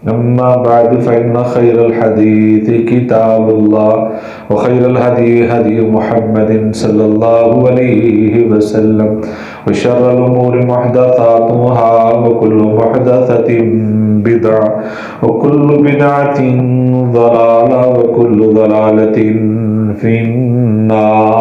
أما بعد فإن خير الحديث كتاب الله وخير الهدي هدي محمد صلى الله عليه وسلم وشر الأمور محدثاتها وكل محدثة بدعة وكل بدعة ضلالة وكل ضلالة في النار.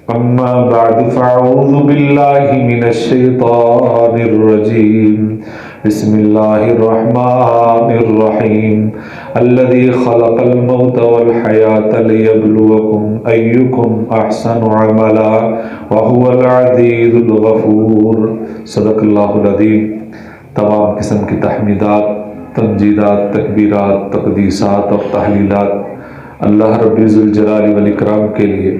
أما بعد فأعوذ بالله من الشيطان الرجيم. بسم الله الرحمن الرحيم. الذي خلق الموت والحياة ليبلوكم أيكم أحسن عملا وهو العزيز الغفور. صدق اللہ العظیم. تمام قسم کی تحمیدات، تمجیدات، تکبیرات، تقدیسات اور تحلیلات اللہ رب ذوالجلال والاکرام کے لیے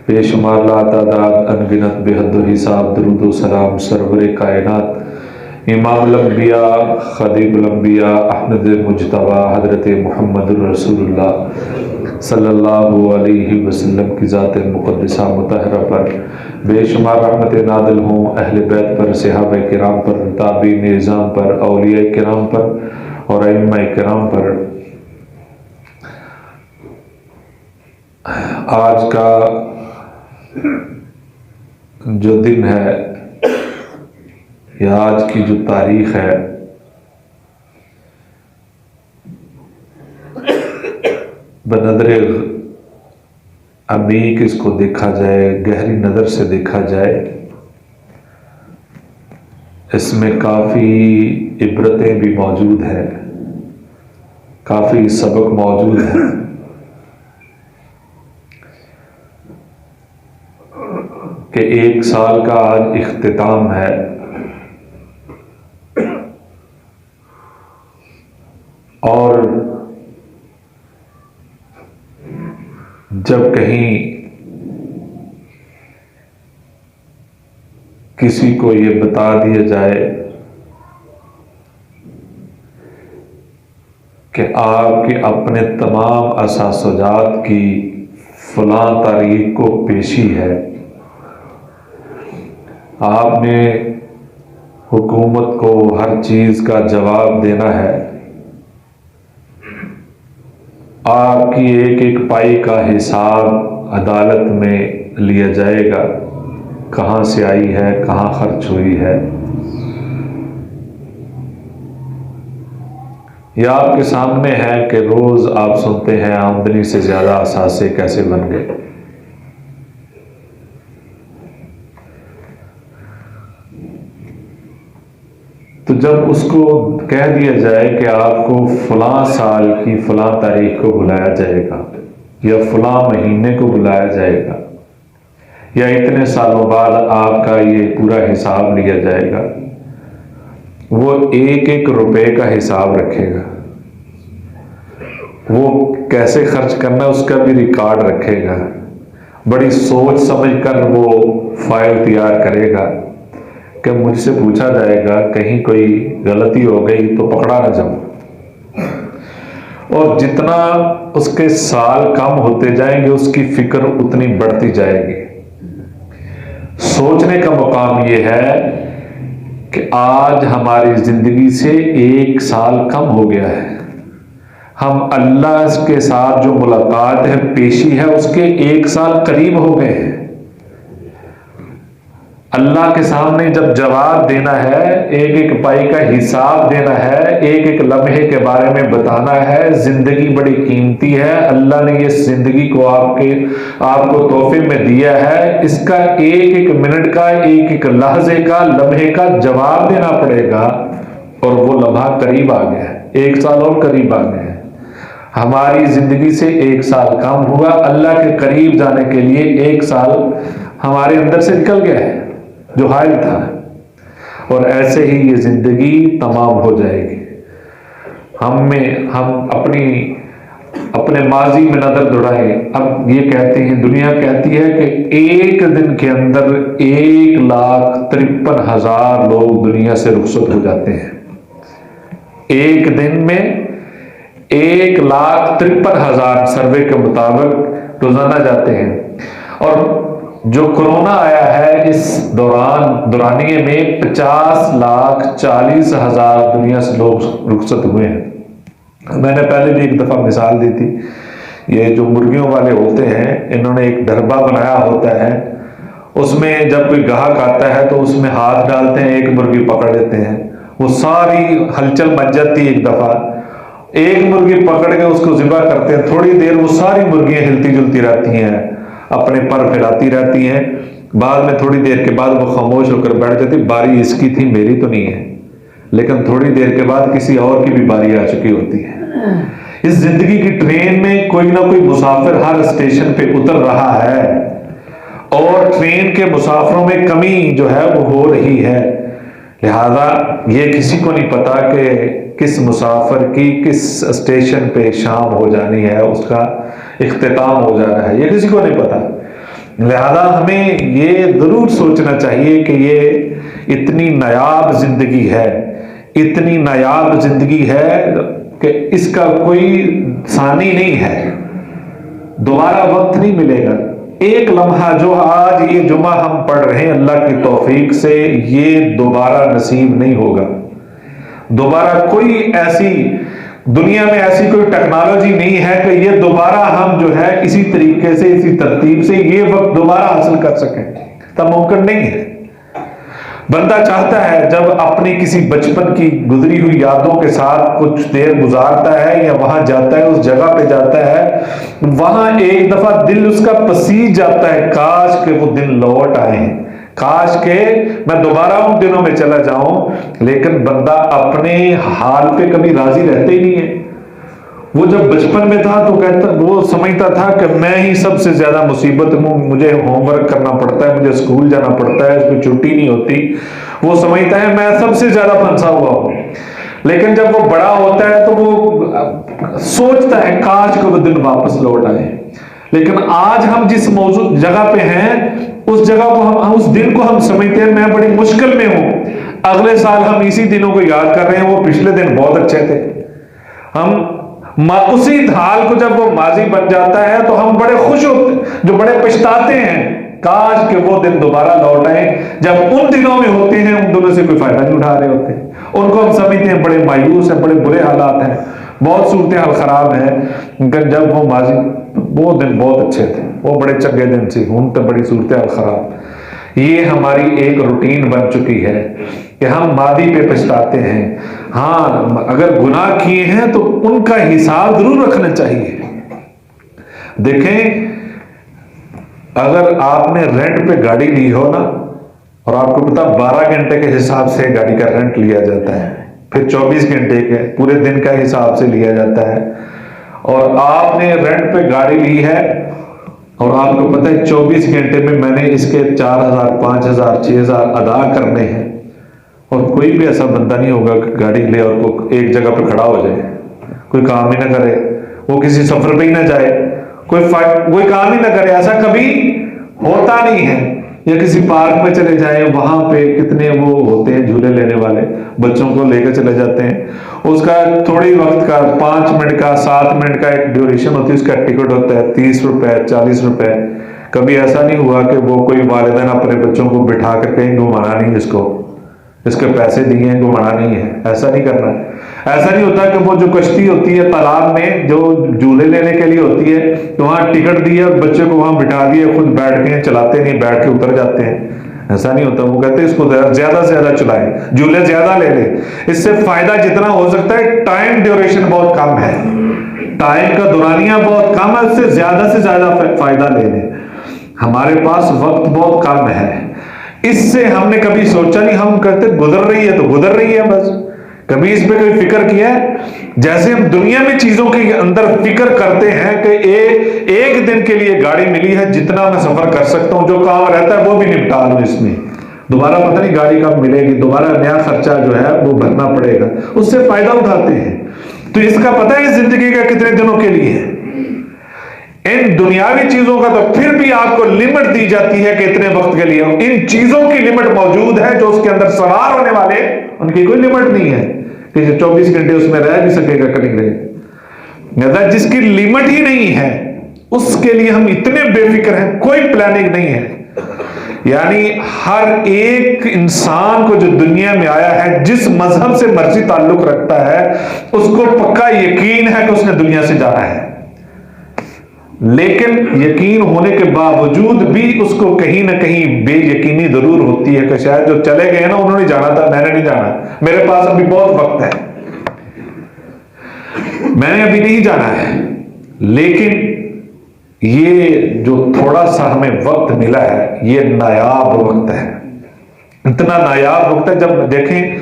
بے شمار لا تعداد انگنت بے حد و حساب درود و سلام سرور کائنات امام الانبیاء خدیب الانبیاء احمد مجتبی حضرت محمد رسول اللہ صلی اللہ علیہ وسلم کی ذات مقدسہ مطہرہ پر بے شمار رحمت نازل ہوں، اہل بیت پر، صحابہ کرام پر، تابعین نظام پر، اولیاء کرام پر اور ائمہ کرام پر. آج کا جو دن ہے یا آج کی جو تاریخ ہے بنظر عمیق اس کو دیکھا جائے، گہری نظر سے دیکھا جائے، اس میں کافی عبرتیں بھی موجود ہیں، کافی سبق موجود ہیں. کہ 1 سال کا آج اختتام ہے اور جب کہیں کسی کو یہ بتا دیا جائے کہ آپ کے اپنے تمام اثاثجات کی فلاں تاریخ کو پیشی ہے، آپ نے حکومت کو ہر چیز کا جواب دینا ہے، آپ کی ایک ایک پائی کا حساب عدالت میں لیا جائے گا، کہاں سے آئی ہے، کہاں خرچ ہوئی ہے. یہ آپ کے سامنے ہے کہ روز آپ سنتے ہیں آمدنی سے زیادہ اثاثے کیسے بن گئے. تو جب اس کو کہہ دیا جائے کہ آپ کو فلاں سال کی فلاں تاریخ کو بلایا جائے گا یا فلاں مہینے کو بلایا جائے گا یا اتنے سالوں بعد آپ کا یہ پورا حساب لیا جائے گا، وہ ایک ایک روپے کا حساب رکھے گا، وہ کیسے خرچ کرنا ہے اس کا بھی ریکارڈ رکھے گا، بڑی سوچ سمجھ کر وہ فائل تیار کرے گا کہ مجھ سے پوچھا جائے گا کہیں کوئی غلطی ہو گئی تو پکڑا نہ جاؤں. اور جتنا اس کے سال کم ہوتے جائیں گے اس کی فکر اتنی بڑھتی جائے گی. سوچنے کا مقام یہ ہے کہ آج ہماری زندگی سے 1 سال کم ہو گیا ہے، ہم اللہ کے ساتھ جو ملاقات ہے، پیشی ہے، اس کے 1 سال قریب ہو گئے ہیں. اللہ کے سامنے جب جواب دینا ہے، ایک ایک پائی کا حساب دینا ہے، ایک ایک لمحے کے بارے میں بتانا ہے. زندگی بڑی قیمتی ہے، اللہ نے یہ زندگی کو آپ کو تحفے میں دیا ہے، اس کا ایک ایک منٹ کا، ایک ایک لحظے کا، لمحے کا جواب دینا پڑے گا. اور وہ لمحہ قریب آ گیا ہے، 1 سال اور قریب آ گیا ہے. ہماری زندگی سے 1 سال کم ہوا، اللہ کے قریب جانے کے لیے 1 سال ہمارے اندر سے نکل گیا ہے جو حائل تھا. اور ایسے ہی یہ زندگی تمام ہو جائے گی. ہم اپنے ماضی میں نظر دوڑائیں. اب یہ کہتے ہیں، دنیا کہتی ہے کہ ایک دن کے اندر 1,53,000 لوگ دنیا سے رخصت ہو جاتے ہیں. ایک دن میں 1,53,000 سروے کے مطابق روزانہ جاتے ہیں. اور جو کرونا آیا ہے اس دورانیے میں 50,40,000 دنیا سے لوگ رخصت ہوئے ہیں۔ میں نے پہلے بھی ایک دفعہ مثال دی تھی، یہ جو مرغیوں والے ہوتے ہیں انہوں نے ایک ڈھربا بنایا ہوتا ہے، اس میں جب کوئی گاہک آتا ہے تو اس میں ہاتھ ڈالتے ہیں، ایک مرغی پکڑ لیتے ہیں، وہ ساری ہلچل مچ جاتی ہے۔ ایک دفعہ ایک مرغی پکڑ کے اس کو ذبح کرتے ہیں، تھوڑی دیر وہ ساری مرغیاں ہلتی جلتی رہتی ہیں، اپنے پر پھیلاتی رہتی ہیں، بعد میں تھوڑی دیر کے بعد وہ خاموش ہو کر بیٹھ جاتی، باری اس کی تھی میری تو نہیں ہے، لیکن تھوڑی دیر کے بعد کسی اور کی بھی باری آ چکی ہوتی ہے۔ اس زندگی کی ٹرین میں کوئی نہ کوئی مسافر ہر اسٹیشن پہ اتر رہا ہے، اور ٹرین کے مسافروں میں کمی جو ہے وہ ہو رہی ہے، لہذا یہ کسی کو نہیں پتا کہ کس مسافر کی کس اسٹیشن پہ شام ہو جانی ہے، اس کا اختتام ہو جانا ہے، یہ کسی کو نہیں پتا۔ لہذا ہمیں یہ ضرور سوچنا چاہیے کہ یہ اتنی نایاب زندگی ہے، اتنی نایاب زندگی ہے کہ اس کا کوئی ثانی نہیں ہے، دوبارہ وقت نہیں ملے گا۔ ایک لمحہ جو آج یہ جمعہ ہم پڑھ رہے ہیں اللہ کی توفیق سے، یہ دوبارہ نصیب نہیں ہوگا۔ دوبارہ کوئی ایسی دنیا میں ایسی کوئی ٹیکنالوجی نہیں ہے کہ یہ دوبارہ ہم جو ہے اسی طریقے سے اسی ترتیب سے یہ وقت دوبارہ حاصل کر سکیں، تو ممکن نہیں ہے۔ بندہ چاہتا ہے جب اپنی کسی بچپن کی گزری ہوئی یادوں کے ساتھ کچھ دیر گزارتا ہے یا وہاں جاتا ہے، اس جگہ پہ جاتا ہے، وہاں ایک دفعہ دل اس کا پسیج جاتا ہے، کاش کہ وہ دن لوٹ آئے، کاش کہ میں دوبارہ ان دنوں میں چلا جاؤں، لیکن بندہ اپنے حال پہ کبھی راضی رہتے ہی نہیں ہے۔ وہ جب بچپن میں تھا تو وہ سمجھتا تھا کہ میں ہی سب سے زیادہ مصیبت ہوں، مجھے ہوم ورک کرنا پڑتا ہے، مجھے اسکول جانا پڑتا ہے، اس کو چھٹی نہیں ہوتی، وہ سمجھتا ہے میں سب سے زیادہ پھنسا ہوا ہوں۔ لیکن جب وہ بڑا ہوتا ہے تو وہ سوچتا ہے کاش کہ وہ دن واپس لوٹ آئے۔ لیکن آج ہم جس موضوع جگہ پہ ہیں اس جگہ کو ہم اس دن کو ہم سمجھتے ہیں میں بڑی مشکل میں ہوں، اگلے سال ہم اسی دنوں کو یاد کر رہے ہیں، وہ پچھلے دن بہت اچھے تھے۔ ہم اسی حال کو جب وہ ماضی بن جاتا ہے تو ہم بڑے خوش ہوتے، جو بڑے پچھتاتے ہیں، کاش کہ وہ دن دوبارہ لوٹ آئے جب ان دنوں میں ہوتے ہیں، ان دنوں سے کوئی فائدہ نہیں اٹھا رہے ہوتے، ان کو ہم سمجھتے ہیں بڑے مایوس ہیں، بڑے برے حالات ہیں، بہت صورتحال خراب ہیں، جب وہ ماضی وہ دن بہت اچھے تھے، وہ بڑے چنگے دن تھے، ان تو بڑی صورتحال خراب۔ یہ ہماری ایک روٹین بن چکی ہے کہ ہم ماضی پہ پچھتاتے ہیں۔ ہاں اگر گناہ کیے ہیں تو ان کا حساب ضرور رکھنا چاہیے۔ دیکھیں اگر آپ نے رینٹ پہ گاڑی لی ہو نا، اور آپ کو پتا 12 گھنٹے کے حساب سے گاڑی کا رینٹ لیا جاتا ہے، پھر 24 گھنٹے کے پورے دن کا حساب سے لیا جاتا ہے، اور آپ نے رینٹ پہ گاڑی لی ہے اور آپ کو پتا ہے 24 گھنٹے میں میں نے اس کے 4,000 5,000 6,000 ادا کرنے ہیں، اور کوئی بھی ایسا بندہ نہیں ہوگا کہ گاڑی لے اور ایک جگہ پہ کھڑا ہو جائے، کوئی کام ہی نہ کرے، وہ کسی سفر پہ ہی نہ جائے، کوئی کام ہی نہ کرے، ایسا کبھی ہوتا نہیں ہے۔ یا کسی پارک میں چلے جائیں، وہاں پہ کتنے وہ ہوتے ہیں جھولے لینے والے، بچوں کو لے کے چلے جاتے ہیں، اس کا تھوڑی وقت کا 5 منٹ کا 7 منٹ کا ایک ڈیوریشن ہوتی ہے، اس کا ٹکٹ ہوتا ہے 30 روپے 40 روپے۔ کبھی ایسا نہیں ہوا کہ وہ کوئی والدین اپنے بچوں کو بٹھا کر کہیں گھمانا نہیں، اس کے پیسے دیے ہیں گھمانا نہیں ہے، ایسا نہیں کرنا۔ ایسا نہیں ہوتا کہ وہ جو کشتی ہوتی ہے تالاب میں جو جھولے لینے کے لیے ہوتی ہے، تو وہاں ٹکٹ دیے اور بچے کو وہاں بٹھا دیے، خود بیٹھ کے چلاتے نہیں، بیٹھ کے اتر جاتے ہیں، ایسا نہیں ہوتا۔ وہ کہتے ہیں اس کو زیادہ سے زیادہ چلائیں، جھولے زیادہ لے لیں، اس سے فائدہ جتنا ہو سکتا ہے، ٹائم ڈیوریشن بہت کم ہے، ٹائم کا دورانیہ بہت کم ہے، اس سے زیادہ فائدہ لے لیں۔ ہمارے پاس وقت بہت کم ہے، اس سے ہم نے کبھی سوچا نہیں، ہم کہتے گزر رہی ہے تو گزر رہی ہے بس، کبھی اس پہ کوئی فکر کیا ہے؟ جیسے ہم دنیا میں چیزوں کے اندر فکر کرتے ہیں کہ ایک دن کے لیے گاڑی ملی ہے، جتنا میں سفر کر سکتا ہوں، جو کام رہتا ہے وہ بھی نپٹا لوں، اس میں دوبارہ پتہ نہیں گاڑی کب ملے گی، دوبارہ نیا خرچہ جو ہے وہ بھرنا پڑے گا، اس سے فائدہ اٹھاتے ہیں۔ تو اس کا پتہ ہے زندگی کا کتنے دنوں کے لیے ہے؟ ان دنیاوی چیزوں کا تو پھر بھی آپ کو لمٹ دی جاتی ہے کہ اتنے وقت کے لیے، ان چیزوں کی لمٹ موجود ہے جو اس کے اندر سوار ہونے والے، ان کی کوئی لمٹ نہیں ہے کہ 24 گھنٹے اس میں رہ بھی سکے گا کہ نہیں رہے گا۔ جس کی لمٹ ہی نہیں ہے اس کے لیے ہم اتنے بے فکر ہیں، کوئی پلاننگ نہیں ہے۔ یعنی ہر ایک انسان کو جو دنیا میں آیا ہے، جس مذہب سے مرضی تعلق رکھتا ہے، اس کو پکا یقین ہے کہ اس نے دنیا سے جانا ہے، لیکن یقین ہونے کے باوجود بھی اس کو کہیں نہ کہیں بے یقینی ضرور ہوتی ہے کہ شاید جو چلے گئے نا انہوں نے جانا تھا، میں نے نہیں جانا، میرے پاس ابھی بہت وقت ہے، میں نے ابھی نہیں جانا ہے۔ لیکن یہ جو تھوڑا سا ہمیں وقت ملا ہے، یہ نایاب وقت ہے، اتنا نایاب وقت ہے۔ جب دیکھیں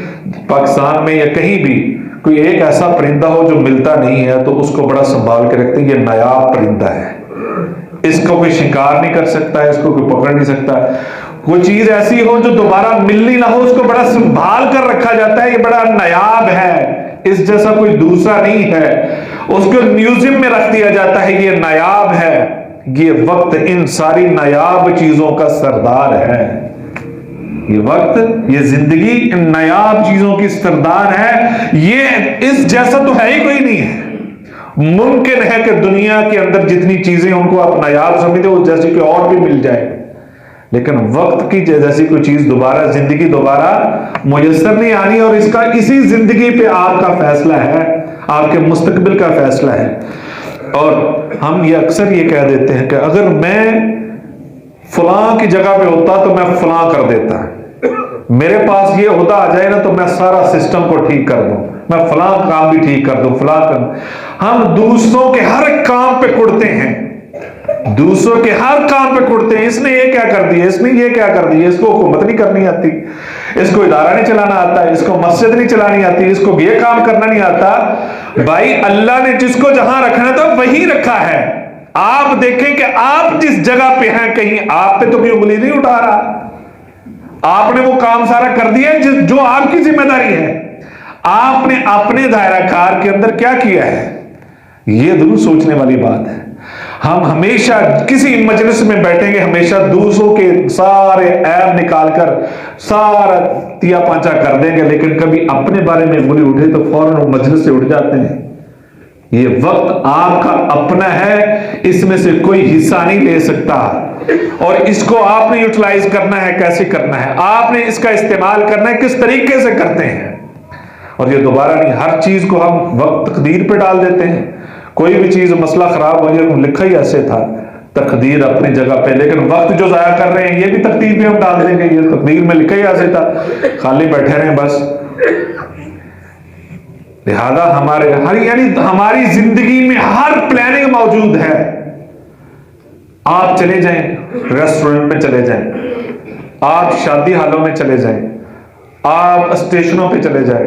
پاکستان میں یا کہیں بھی کوئی ایک ایسا پرندہ ہو جو ملتا نہیں ہے تو اس کو بڑا سنبھال کے رکھتے ہیں، یہ نایاب پرندہ ہے، اس کو کوئی شکار نہیں کر سکتا ہے، اس کو کوئی پکڑ نہیں سکتا۔ کوئی چیز ایسی ہو جو دوبارہ ملنی نہ ہو، اس کو بڑا سنبھال کر رکھا جاتا ہے، یہ بڑا نایاب ہے، اس جیسا کوئی دوسرا نہیں ہے، اس کو میوزیم میں رکھ دیا جاتا ہے، یہ نایاب ہے۔ یہ وقت ان ساری نایاب چیزوں کا سردار ہے، یہ وقت، یہ زندگی ان نایاب چیزوں کی سردار ہے، یہ اس جیسا تو ہے ہی کوئی نہیں ہے۔ ممکن ہے کہ دنیا کے اندر جتنی چیزیں ان کو آپ نایاب سمجھتے ہو جیسی کوئی اور بھی مل جائے، لیکن وقت کی جیسی کوئی چیز دوبارہ، زندگی دوبارہ میسر نہیں آنی، اور اس کا اسی زندگی پہ آپ کا فیصلہ ہے، آپ کے مستقبل کا فیصلہ ہے۔ اور ہم یہ اکثر یہ کہہ دیتے ہیں کہ اگر میں فلاں کی جگہ پہ ہوتا تو میں فلاں کر دیتا، میرے پاس یہ عہدہ آ جائے نا تو میں سارا سسٹم کو ٹھیک کر دوں، میں فلاں کام بھی ٹھیک کر دوں، فلاں کر۔ ہم دوسروں کے ہر کام پہ کڑتے ہیں، دوسروں کے ہر کام پہ کڑتے ہیں، اس نے یہ کیا کر دیا، اس نے یہ کیا کر دیا، اس کو حکومت نہیں کرنی آتی، اس کو ادارہ نہیں چلانا آتا، اس کو مسجد نہیں چلانی آتی، اس کو یہ کام کرنا نہیں آتا۔ بھائی اللہ نے جس کو جہاں رکھنا تھا وہی رکھا ہے۔ آپ دیکھیں کہ آپ جس جگہ پہ ہیں، کہیں آپ پہ تو کوئی انگلی نہیں اٹھا رہا، آپ نے وہ کام سارا کر دیا ہے جو آپ کی ذمہ داری ہے۔ آپ نے اپنے دائرہ کار کے اندر کیا کیا ہے، یہ ضرور سوچنے والی بات ہے۔ ہم ہمیشہ کسی مجلس میں بیٹھیں گے، ہمیشہ دوسروں کے سارے عیب نکال کر سارا تیا پانچا کر دیں گے، لیکن کبھی اپنے بارے میں انگلی اٹھے تو فوراً مجلس سے اٹھ جاتے ہیں۔ یہ وقت آپ کا اپنا ہے، اس میں سے کوئی حصہ نہیں لے سکتا، اور اس کو آپ نے یوٹیلائز کرنا ہے، کیسے کرنا ہے، آپ نے اس کا استعمال کرنا ہے، کس طریقے سے کرتے ہیں۔ اور یہ دوبارہ نہیں، ہر چیز کو ہم وقت تقدیر پہ ڈال دیتے ہیں۔ کوئی بھی چیز مسئلہ خراب ہو جائے، لکھا ہی ایسے تھا، تقدیر اپنی جگہ پہ، لیکن وقت جو ضائع کر رہے ہیں یہ بھی تقدیر پہ ہم ڈال دیں گے، یہ تقدیر میں لکھا ہی ایسے تھا، خالی بیٹھے رہیں بس۔ لہذا ہماری زندگی میں ہر پلاننگ موجود ہے۔ آپ چلے جائیں ریسٹورنٹ میں، چلے جائیں آپ شادی ہالوں میں، چلے جائیں آپ اسٹیشنوں پہ، چلے جائیں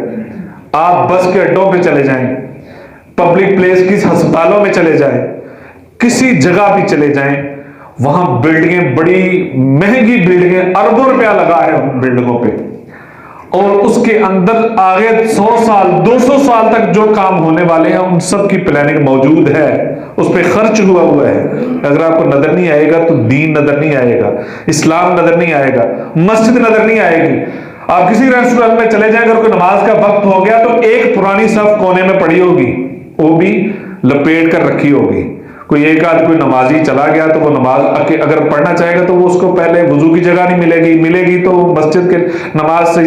آپ بس کے اڈوں پہ، چلے جائیں پبلک پلیس کس ہسپتالوں میں، چلے جائیں کسی جگہ بھی چلے جائیں، وہاں بلڈنگیں، بڑی مہنگی بلڈنگیں، اربوں روپیہ لگا ہے ان بلڈنگوں پہ، اور اس کے اندر آگے 100 سال 200 سال تک جو کام ہونے والے ہیں ان سب کی پلاننگ موجود ہے، اس پہ خرچ ہوا ہے۔ اگر آپ کو نظر نہیں آئے گا تو دین نظر نہیں آئے گا، اسلام نظر نہیں آئے گا، مسجد نظر نہیں آئے گی۔ آپ کسی ریسٹورنٹ میں چلے جائیں، اگر کوئی نماز کا وقت ہو گیا تو ایک پرانی صف کونے میں پڑی ہوگی، وہ بھی لپیٹ کر رکھی ہوگی۔ کوئی ایک آدھ کوئی نمازی چلا گیا تو وہ نماز اگر پڑھنا چاہے گا تو وہ اس کو پہلے وضو کی جگہ نہیں ملے گی تو مسجد کے نماز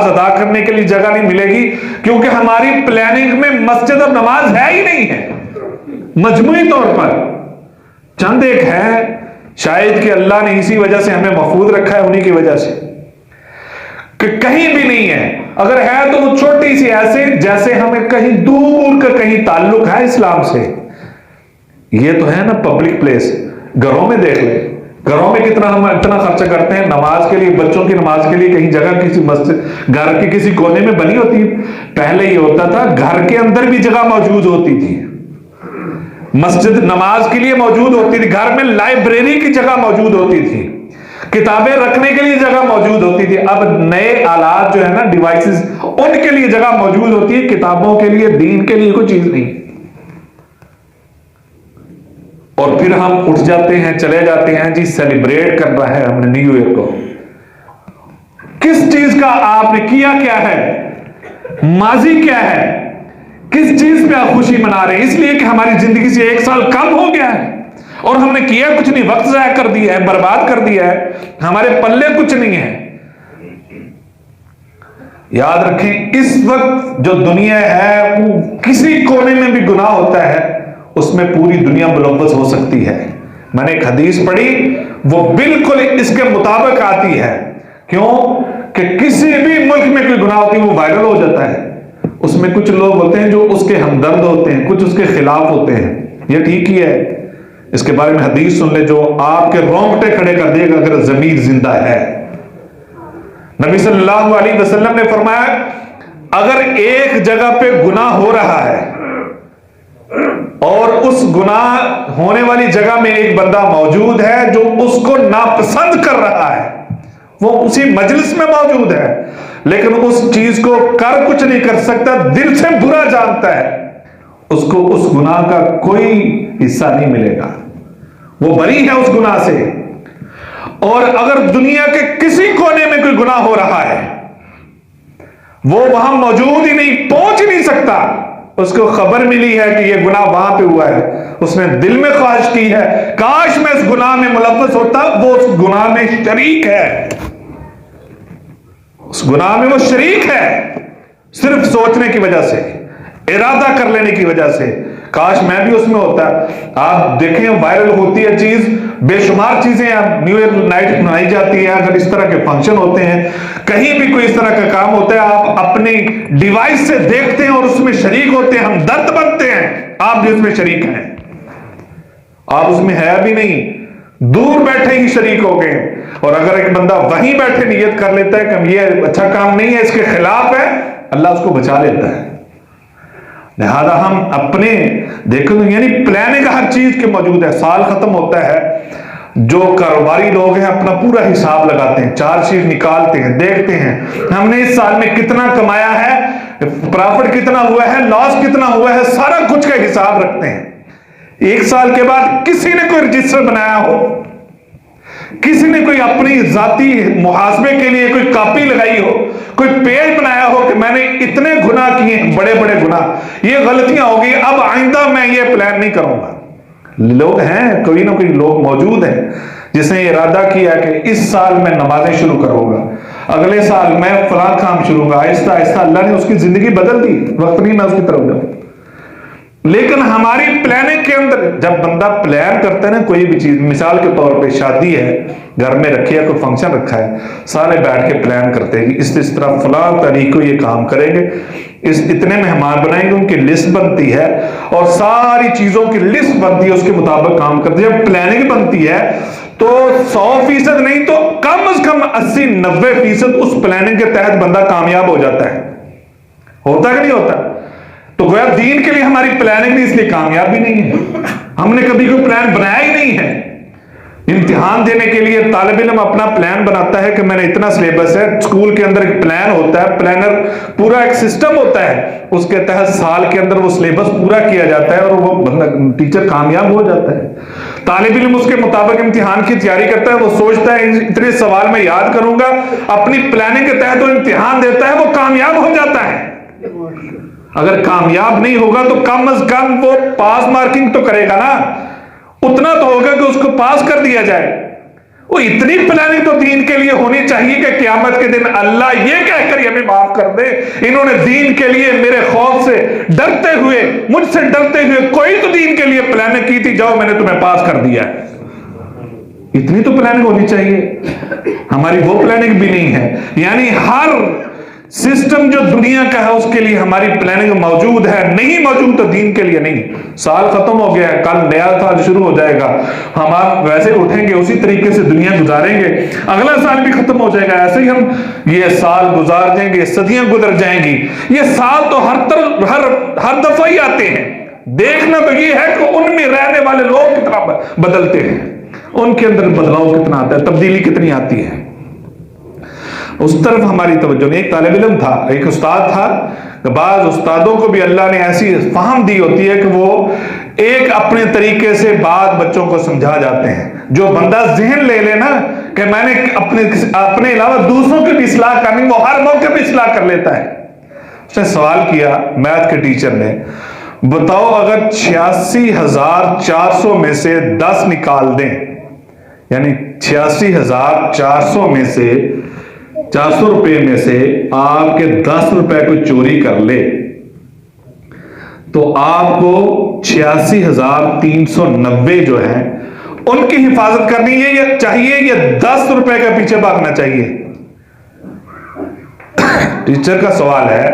ادا کرنے کے لیے جگہ نہیں ملے گی، کیونکہ ہماری پلاننگ میں مسجد اور نماز ہے ہی نہیں ہے۔ مجموعی طور پر چند ایک ہے، شاید کہ اللہ نے اسی وجہ سے ہمیں محفوظ رکھا ہے، انہی کی وجہ سے کہ کہیں بھی نہیں ہے، اگر ہے تو وہ چھوٹی سی، ایسے جیسے ہمیں کہیں دور کا کہیں تعلق ہے اسلام سے۔ یہ تو ہے نا پبلک پلیس، گھروں میں دیکھ لیں، گھروں میں کتنا ہم اتنا خرچہ کرتے ہیں نماز کے لیے، بچوں کی نماز کے لیے کہیں جگہ کسی مسجد گھر کے کسی کونے میں بنی ہوتی۔ پہلے یہ ہوتا تھا گھر کے اندر بھی جگہ موجود ہوتی تھی، مسجد نماز کے لیے موجود ہوتی تھی، گھر میں لائبریری کی جگہ موجود ہوتی تھی، کتابیں رکھنے کے لیے جگہ موجود ہوتی تھی۔ اب نئے آلات جو ہے نا، ڈیوائسز، ان کے لیے جگہ موجود ہوتی ہے، کتابوں کے لیے، دین کے لیے کوئی چیز نہیں۔ اور پھر ہم اٹھ جاتے ہیں، چلے جاتے ہیں، جی سیلیبریٹ کرنا ہے ہم نے نیو ایئر کو۔ کس چیز کا آپ نے کیا کیا ہے، ماضی کیا ہے، کس چیز پہ آپ خوشی منا رہے ہیں؟ اس لیے کہ ہماری زندگی سے 1 سال کم ہو گیا ہے، اور ہم نے کیا کچھ نہیں، وقت ضائع کر دیا ہے، برباد کر دیا ہے، ہمارے پلے کچھ نہیں ہے۔ یاد رکھیں اس وقت جو دنیا ہے وہ کسی کونے میں بھی گناہ ہوتا ہے اس میں پوری دنیا ملوث ہو سکتی ہے۔ میں نے ایک حدیث پڑھی وہ بالکل اس کے مطابق آتی ہے، کیوں کہ کسی بھی ملک میں کوئی گناہ ہوتی ہے وہ وائرل ہو جاتا ہے، اس میں کچھ لوگ ہوتے ہیں جو اس کے ہمدرد ہوتے ہیں، کچھ اس کے خلاف ہوتے ہیں۔ یہ ٹھیک ہی ہے، اس کے بارے میں حدیث سن لے جو آپ کے رونگٹے کھڑے کر دے گا اگر ضمیر زندہ ہے۔ نبی صلی اللہ علیہ وسلم نے فرمایا اگر ایک جگہ پہ گناہ ہو رہا ہے اور اس گناہ ہونے والی جگہ میں ایک بندہ موجود ہے جو اس کو ناپسند کر رہا ہے، وہ اسی مجلس میں موجود ہے لیکن اس چیز کو کر کچھ نہیں کر سکتا، دل سے برا جانتا ہے، اس کو اس گناہ کا کوئی حصہ نہیں ملے گا، وہ بری ہے اس گناہ سے۔ اور اگر دنیا کے کسی کونے میں کوئی گناہ ہو رہا ہے وہ وہاں موجود ہی نہیں، پہنچ نہیں سکتا، اس کو خبر ملی ہے کہ یہ گناہ وہاں پہ ہوا ہے، اس نے دل میں خواہش کی ہے کاش میں اس گناہ میں ملوث ہوتا، وہ اس گناہ میں شریک ہے، اس گناہ میں وہ شریک ہے، صرف سوچنے کی وجہ سے، ارادہ کر لینے کی وجہ سے کاش میں بھی اس میں ہوتا۔ آپ دیکھیں وائرل ہوتی ہے چیز، بے شمار چیزیں، نیو ایئر نائٹ منائی جاتی ہے، اگر اس طرح کے فنکشن ہوتے ہیں، کہیں بھی کوئی اس طرح کا کام ہوتا ہے، آپ اپنی ڈیوائس سے دیکھتے ہیں اور اس میں شریک ہوتے ہیں، ہم درد بنتے ہیں، آپ بھی اس میں شریک ہیں، آپ اس میں ہے بھی نہیں، دور بیٹھے ہی شریک ہو گئے۔ اور اگر ایک بندہ وہیں بیٹھے نیت کر لیتا ہے کہ یہ اچھا کام نہیں ہے، اس کے خلاف ہے، اللہ اس کو بچا لیتا ہے۔ لہذا ہم اپنے دیکھیں یعنی پلاننگ ہر چیز کے موجود ہے۔ سال ختم ہوتا ہے، جو کاروباری لوگ ہیں اپنا پورا حساب لگاتے ہیں، چار چیز نکالتے ہیں، دیکھتے ہیں ہم نے اس سال میں کتنا کمایا ہے، پرافٹ کتنا ہوا ہے، لاس کتنا ہوا ہے، سارا کچھ کا حساب رکھتے ہیں۔ ایک سال کے بعد کسی نے کوئی رجسٹر بنایا ہو، کسی نے کوئی اپنی ذاتی محاسبے کے لیے کوئی کاپی لگائی ہو، کوئی پیج بنایا ہو کہ میں نے اتنے گناہ کیے ہیں، بڑے بڑے گناہ، یہ غلطیاں ہو گئی، اب آئندہ میں یہ پلان نہیں کروں گا۔ لوگ ہیں، کوئی نہ کوئی لوگ موجود ہیں جس نے ارادہ کیا کہ اس سال میں نمازیں شروع کروں گا، اگلے سال میں فلاں کام شروع ہوگا، آہستہ آہستہ اللہ نے اس کی زندگی بدل دی، وقت نہیں میں اس کی طرف جاؤں۔ لیکن ہماری پلاننگ کے اندر جب بندہ پلان کرتا ہے نا کوئی بھی چیز، مثال کے طور پہ شادی ہے، گھر میں رکھی ہے، کوئی فنکشن رکھا ہے، سارے بیٹھ کے پلان کرتے ہیں کہ اس طرح فلاں تاریخ کو یہ کام کریں گے، اتنے مہمان بنائیں گے، ان کی لسٹ بنتی ہے اور ساری چیزوں کی لسٹ بنتی ہے، اس کے مطابق کام کرتے ہیں۔ جب پلاننگ بنتی ہے تو 100% نہیں تو کم از کم 80-90% اس پلاننگ کے تحت بندہ کامیاب ہو جاتا ہے۔ ہوتا کہ نہیں ہوتا؟ تو گویا دین کے لیے ہماری پلاننگ نہیں، اس لیے کامیاب بھی نہیں ہے، ہم نے کبھی کوئی پلان بنایا ہی نہیں ہے۔ امتحان دینے کے لیے طالب علم اپنا پلان بناتا ہے کہ میں نے اتنا سلیبس ہے، اسکول کے اندر ایک پلان ہوتا ہے، پلانر پورا ایک سسٹم ہوتا ہے، اس کے تحت سال کے اندر وہ سلیبس پورا کیا جاتا ہے اور وہ بندہ ٹیچر کامیاب ہو جاتا ہے۔ طالب علم اس کے مطابق امتحان کی تیاری کرتا ہے، وہ سوچتا ہے اتنے سوال میں یاد کروں گا، اپنی پلاننگ کے تحت وہ امتحان دیتا ہے، وہ کامیاب ہو جاتا ہے۔ اگر کامیاب نہیں ہوگا تو کم از کم وہ پاس مارکنگ تو کرے گا نا، اتنا تو ہوگا کہ اس کو پاس کر دیا جائے۔ وہ اتنی پلاننگ تو دین کے لیے ہونی چاہیے کہ قیامت کے دن اللہ یہ کہہ کر ہمیں معاف کر دے، انہوں نے دین کے لیے میرے خوف سے ڈرتے ہوئے، مجھ سے ڈرتے ہوئے کوئی تو دین کے لیے پلاننگ کی تھی، جاؤ میں نے تمہیں پاس کر دیا ہے۔ اتنی تو پلاننگ ہونی چاہیے، ہماری وہ پلاننگ بھی نہیں ہے۔ یعنی ہر سسٹم جو دنیا کا ہے اس کے لیے ہماری پلاننگ موجود ہے، نہیں موجود تو دین کے لیے نہیں۔ سال ختم ہو گیا ہے، کل نیا سال شروع ہو جائے گا، ہم آپ ویسے اٹھیں گے، اسی طریقے سے دنیا گزاریں گے، اگلا سال بھی ختم ہو جائے گا، ایسے ہی ہم یہ سال گزار جائیں گے، صدیاں گزر جائیں گی۔ یہ سال تو ہر دفعہ ہی آتے ہیں، دیکھنا تو یہ ہے کہ ان میں رہنے والے لوگ کتنا بدلتے ہیں، ان کے اندر بدلاؤ کتنا آتا ہے، تبدیلی کتنی آتی ہے، اس طرف ہماری توجہ نہیں۔ ایک طالب علم تھا، ایک استاد تھا، بعض استادوں کو بھی اللہ نے ایسی فہم دی ہوتی ہے کہ وہ ایک اپنے طریقے سے بات بچوں کو سمجھا جاتے ہیں۔ جو بندہ ذہن لے لے نا کہ میں نے اپنے علاوہ دوسروں کی بھی اصلاح کرنی، وہ ہر موقع پہ اصلاح کر لیتا ہے۔ اس نے سوال کیا میتھ کے ٹیچر نے، بتاؤ اگر 86,400 میں سے 10 نکال دیں، یعنی 86,400 میں سے 400 روپے میں سے آپ کے 10 روپے کو چوری کر لے تو آپ کو 86,390 جو ہیں ان کی حفاظت کرنی ہے یا چاہیے، یا 10 روپے کے پیچھے بھاگنا چاہیے؟ ٹیچر کا سوال ہے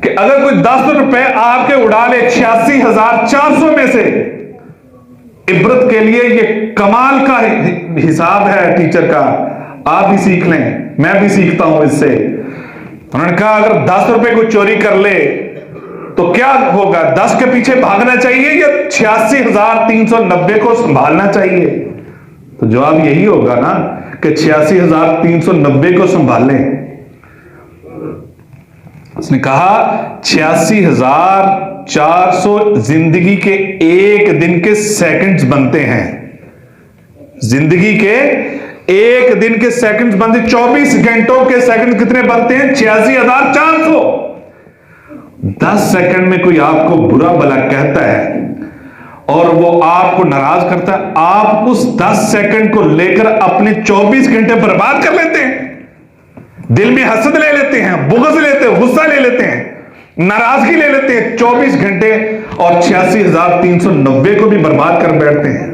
کہ اگر کوئی 10 روپے آپ کے اڑا لے 86,400 میں سے، عبرت کے لیے یہ کمال کا حساب ہے ٹیچر کا، آپ بھی سیکھ لیں، میں بھی سیکھتا ہوں اس سے۔ انہوں نے کہا اگر 10 روپے کو چوری کر لے تو کیا ہوگا، 10 کے پیچھے بھاگنا چاہیے یا 86,390 کو سنبھالنا چاہیے؟ تو جواب یہی ہوگا نا کہ 86,390 کو سنبھال لیں۔ اس نے کہا 86,400 زندگی کے ایک دن کے سیکنڈز بنتے ہیں، زندگی کے ایک دن کے سیکنڈز بنتے، 24 گھنٹوں کے سیکنڈ کتنے بنتے ہیں؟ 86,400۔ 10 سیکنڈ میں کوئی آپ کو برا بھلا کہتا ہے اور وہ آپ کو ناراض کرتا ہے، آپ اس 10 سیکنڈ کو لے کر اپنے 24 گھنٹے برباد کر لیتے ہیں، دل میں حسد لے لیتے ہیں، بغض لیتے ہیں، غصہ لے لیتے ہیں، ناراضگی لے لیتے ہیں، 24 گھنٹے اور 86,390 کو بھی برباد کر بیٹھتے ہیں۔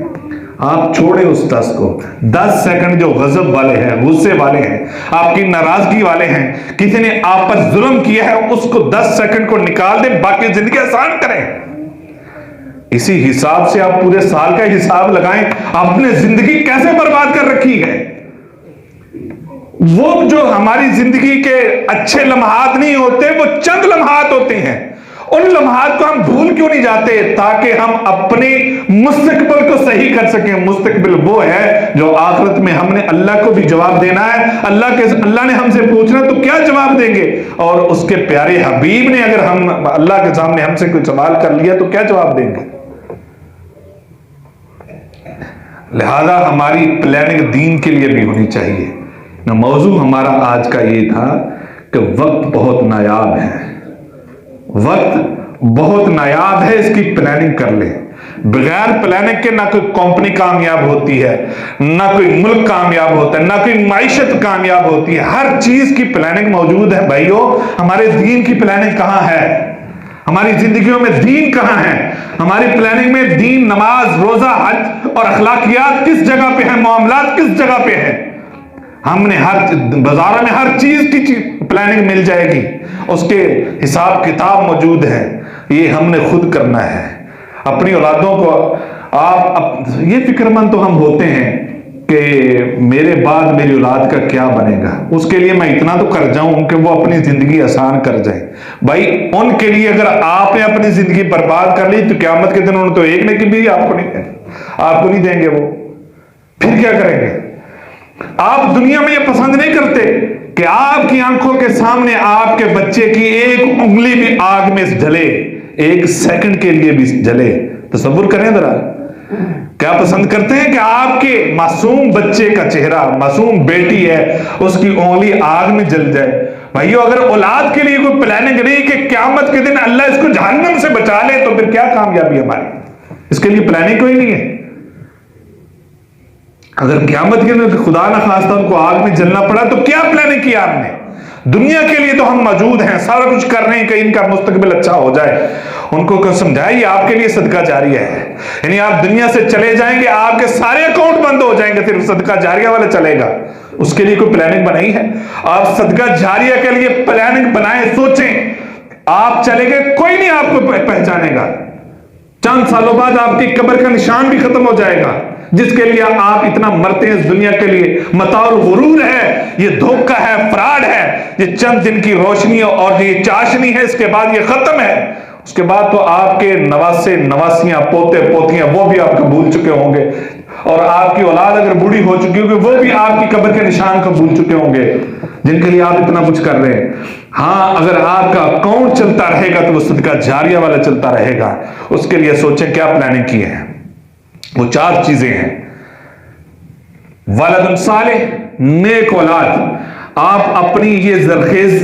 آپ چھوڑے اس 10 کو، 10 سیکنڈ جو غضب والے ہیں، غصے والے ہیں، آپ کی ناراضگی والے ہیں، کسی نے آپ پر ظلم کیا ہے، اس کو 10 سیکنڈ کو نکال دیں، باقی زندگی آسان کریں۔ اسی حساب سے آپ پورے سال کا حساب لگائیں، آپ نے زندگی کیسے برباد کر رکھی ہے۔ وہ جو ہماری زندگی کے اچھے لمحات نہیں ہوتے، وہ چند لمحات ہوتے ہیں، ان لمحات کو ہم بھول کیوں نہیں جاتے تاکہ ہم اپنے مستقبل کو صحیح کر سکیں۔ مستقبل وہ ہے جو آخرت میں ہم نے اللہ کو بھی جواب دینا ہے، اللہ نے ہم سے پوچھنا تو کیا جواب دیں گے، اور اس کے پیارے حبیب نے اگر ہم اللہ کے سامنے ہم سے کوئی سوال کر لیا تو کیا جواب دیں گے۔ لہذا ہماری پلاننگ دین کے لیے بھی ہونی چاہیے۔ موضوع ہمارا آج کا یہ تھا کہ وقت بہت نایاب ہے، وقت بہت نایاب ہے، اس کی پلاننگ کر لیں۔ بغیر پلاننگ کے نہ کوئی کمپنی کامیاب ہوتی ہے، نہ کوئی ملک کامیاب ہوتا ہے، نہ کوئی معیشت کامیاب ہوتی ہے۔ ہر چیز کی پلاننگ موجود ہے بھائیو۔ ہمارے دین کی پلاننگ کہاں ہے؟ ہماری زندگیوں میں دین کہاں ہے؟ ہماری پلاننگ میں دین، نماز، روزہ، حج اور اخلاقیات کس جگہ پہ ہیں؟ معاملات کس جگہ پہ ہیں؟ ہم نے بازاروں میں ہر چیز کی پلاننگ مل جائے گی، اس کے حساب کتاب موجود ہے، یہ ہم نے خود کرنا ہے۔ اپنی اولادوں کو یہ فکر مند تو ہم ہوتے ہیں کہ میرے بعد میری اولاد کا کیا بنے گا، اس کے لیے میں اتنا تو کر جاؤں کہ وہ اپنی زندگی آسان کر جائیں۔ بھائی ان کے لیے اگر آپ نے اپنی زندگی برباد کر لی تو قیامت کے دن انہوں نے تو ایک نیکی بھی آپ کو نہیں دیں گے، وہ پھر کیا کریں گے؟ آپ دنیا میں یہ پسند نہیں کرتے کہ آپ کی آنکھوں کے سامنے آپ کے بچے کی ایک انگلی بھی آگ میں جلے، ایک سیکنڈ کے لیے بھی جلے۔ تصور کریں ذرا، کیا پسند کرتے ہیں کہ آپ کے معصوم بچے کا چہرہ، معصوم بیٹی ہے، اس کی انگلی آگ میں جل جائے؟ بھائیو اگر اولاد کے لیے کوئی پلاننگ نہیں کہ قیامت کے دن اللہ اس کو جہنم سے بچا لے تو پھر کیا کامیابی ہماری؟ اس کے لیے پلاننگ کوئی نہیں ہے۔ اگر قیامت کے دن خدا نہ خواستہ ان کو آگ میں جلنا پڑا تو کیا پلاننگ کی آپ نے؟ دنیا کے لیے تو ہم موجود ہیں، سارا کچھ کر رہے ہیں کہ ان کا مستقبل اچھا ہو جائے۔ ان کو سمجھائے یہ آپ کے لیے صدقہ جاریہ ہے، یعنی آپ دنیا سے چلے جائیں گے، آپ کے سارے اکاؤنٹ بند ہو جائیں گے، صرف صدقہ جاریہ والا چلے گا۔ اس کے لیے کوئی پلاننگ بنائی ہے؟ آپ صدقہ جاریہ کے لیے پلاننگ بنائیں، سوچیں، آپ چلے گئے کوئی نہیں آپ کو پہچانے گا، چند سالوں بعد آپ کی قبر کا نشان بھی ختم ہو جائے گا۔ جس کے لیے آپ اتنا مرتے ہیں اس دنیا کے لیے، متاع الغرور ہے، یہ دھوکہ ہے، فراڈ ہے، یہ چند دن کی روشنی اور یہ چاشنی ہے، اس کے بعد یہ ختم ہے۔ اس کے بعد تو آپ کے نواسے نواسیاں، پوتے پوتیاں، وہ بھی آپ کو بھول چکے ہوں گے، اور آپ کی اولاد اگر بوڑھی ہو چکی ہوگی وہ بھی آپ کی قبر کے نشان کو بھول چکے ہوں گے، جن کے لیے آپ اتنا کچھ کر رہے ہیں۔ ہاں اگر آپ کا اکاؤنٹ چلتا رہے گا تو وہ صدقہ جاریہ والا چلتا رہے گا۔ اس کے لیے سوچیں کیا پلاننگ کی ہے۔ وہ 4 چیزیں ہیں: ولد صالح، نیک اولاد۔ آپ اپنی یہ زرخیز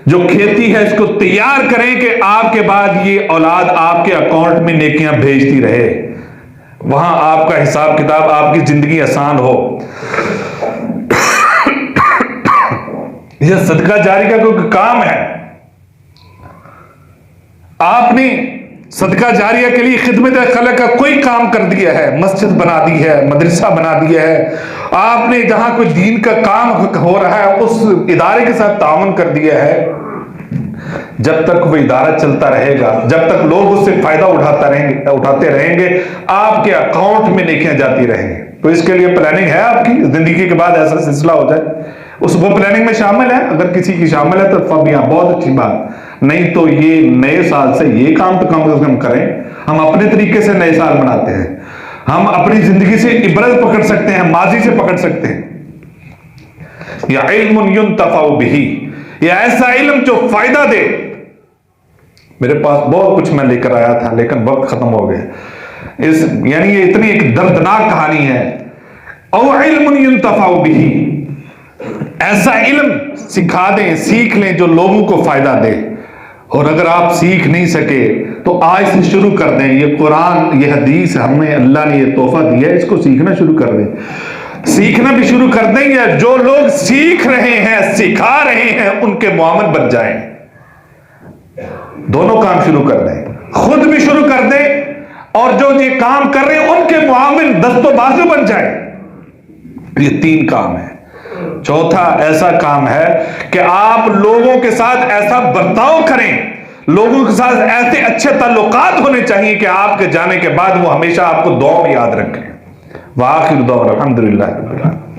جو کھیتی ہے اس کو تیار کریں کہ آپ کے بعد یہ اولاد آپ کے اکاؤنٹ میں نیکیاں بھیجتی رہے، وہاں آپ کا حساب کتاب، آپ کی زندگی آسان ہو۔ یہ صدقہ جاری کا کوئی کام ہے، آپ نے صدقہ جاریہ کے لیے خدمت خلق کا کوئی کام کر دیا ہے، مسجد بنا دی ہے، مدرسہ بنا دیا ہے، آپ نے جہاں کوئی دین کا کام ہو رہا ہے اس ادارے کے ساتھ تعاون کر دیا ہے، جب تک وہ ادارہ چلتا رہے گا، جب تک لوگ اس سے فائدہ اٹھاتے رہیں گے، آپ کے اکاؤنٹ میں نیکیاں جاتی رہیں گے۔ تو اس کے لیے پلاننگ ہے آپ کی زندگی کے بعد ایسا سلسلہ ہو جائے، اس وہ پلاننگ میں شامل ہے؟ اگر کسی کی شامل ہے تو فبیاں، بہت اچھی بات، نہیں تو یہ نئے سال سے یہ کام تو کم از کم کریں۔ ہم اپنے طریقے سے نئے سال مناتے ہیں، ہم اپنی زندگی سے عبرت پکڑ سکتے ہیں، ماضی سے پکڑ سکتے ہیں۔ یا علم ينتفع به، یہ ایسا علم جو فائدہ دے۔ میرے پاس بہت کچھ میں لے کر آیا تھا لیکن وقت ختم ہو گیا، یعنی یہ اتنی ایک دردناک کہانی ہے۔ او علم ينتفع به، ایسا علم سکھا دیں، سیکھ لیں جو لوگوں کو فائدہ دے۔ اور اگر آپ سیکھ نہیں سکے تو آج سے شروع کر دیں، یہ قرآن، یہ حدیث ہمیں اللہ نے یہ تحفہ دیا ہے، اس کو سیکھنا شروع کر دیں، سیکھنا بھی شروع کر دیں، یا جو لوگ سیکھ رہے ہیں سکھا رہے ہیں ان کے معاون بن جائیں۔ دونوں کام شروع کر دیں، خود بھی شروع کر دیں اور جو یہ کام کر رہے ہیں ان کے معاون دست و بازو بن جائیں۔ یہ 3 کام ہے۔ چوتھا ایسا کام ہے کہ آپ لوگوں کے ساتھ ایسا برتاؤ کریں، لوگوں کے ساتھ ایسے اچھے تعلقات ہونے چاہیے کہ آپ کے جانے کے بعد وہ ہمیشہ آپ کو دعا میں یاد رکھیں۔ وآخر دعوانا الحمدللہ رب العالمین۔